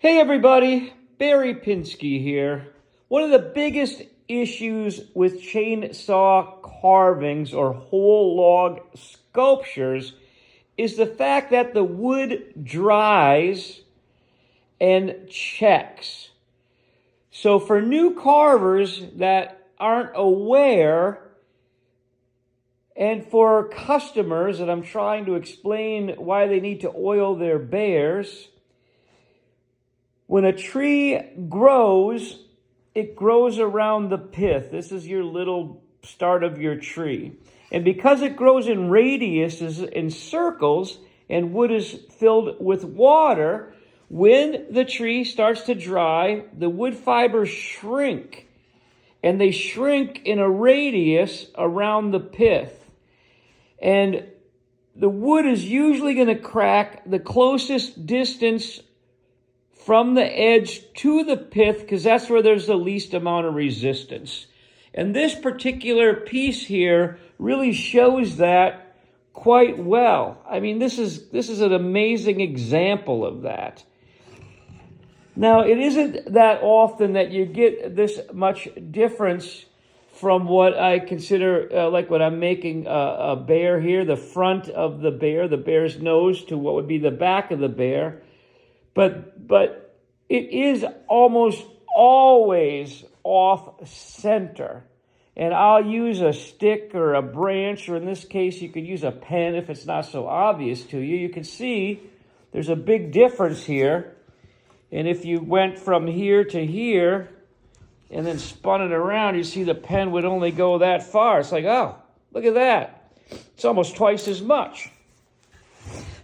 Hey everybody, Barre Pinske here. One of the biggest issues with chainsaw carvings or whole log sculptures is the fact that the wood dries and checks. So for new carvers that aren't aware, and for customers that I'm trying to explain why they need to oil their bears, when a tree grows, it grows around the pith. This is your little start of your tree. And because it grows in radiuses, in circles, and wood is filled with water, when the tree starts to dry, the wood fibers shrink. And they shrink in a radius around the pith. And the wood is usually going to crack the closest distance from the edge to the pith, because that's where there's the least amount of resistance. And this particular piece here really shows that quite well. I mean, this is an amazing example of that. Now, it isn't that often that you get this much difference from what I consider like when I'm making a bear here, the front of the bear's nose, to what would be the back of the bear. But it is almost always off center. And I'll use a stick or a branch, or in this case, you could use a pen if it's not so obvious to you. You can see there's a big difference here. And if you went from here to here and then spun it around, you see the pen would only go that far. It's like, oh, look at that. It's almost twice as much.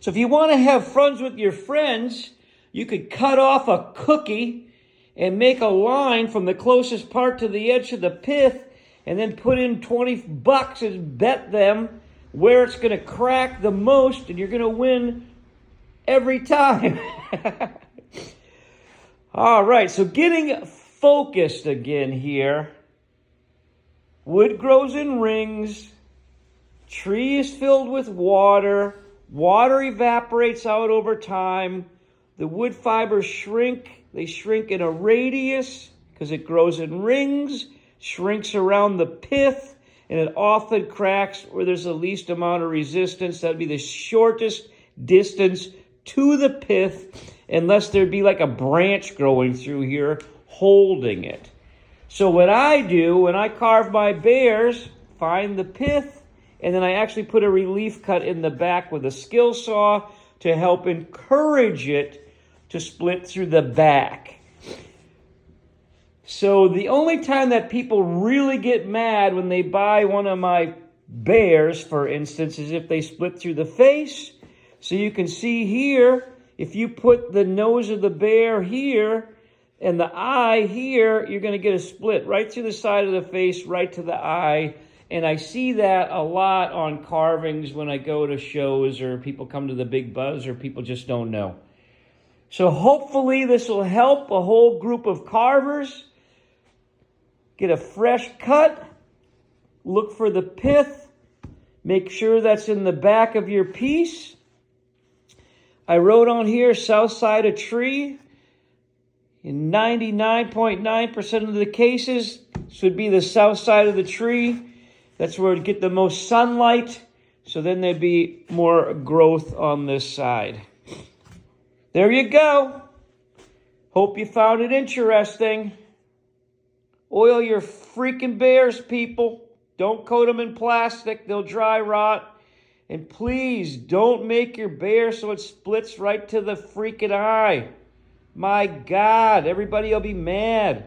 So if you want to have fun with your friends, you could cut off a cookie and make a line from the closest part to the edge of the pith, and then put in $20 and bet them where it's going to crack the most, and you're going to win every time. All right, so getting focused again here. Wood grows in rings. Tree is filled with water. Water evaporates out over time. The wood fibers shrink. They shrink in a radius because it grows in rings, shrinks around the pith, and it often cracks where there's the least amount of resistance. That'd be the shortest distance to the pith, unless there'd be like a branch growing through here holding it. So what I do when I carve my bears, find the pith, and then I actually put a relief cut in the back with a skill saw to help encourage it to split through the back. So the only time that people really get mad when they buy one of my bears, for instance, is if they split through the face. So you can see here, if you put the nose of the bear here and the eye here, you're going to get a split right through the side of the face, right to the eye. And I see that a lot on carvings when I go to shows, or people come to the Big Buzz, or people just don't know. So hopefully this will help a whole group of carvers get a fresh cut. Look for the pith. Make sure that's in the back of your piece. I wrote on here, south side of tree. In 99.9% of the cases, this would be the south side of the tree. That's where it'd get the most sunlight. So then there'd be more growth on this side. There you go. Hope you found it interesting. Oil your freaking bears, people. Don't coat them in plastic. They'll dry rot. And please don't make your bear so it splits right to the freaking eye. My God, everybody will be mad.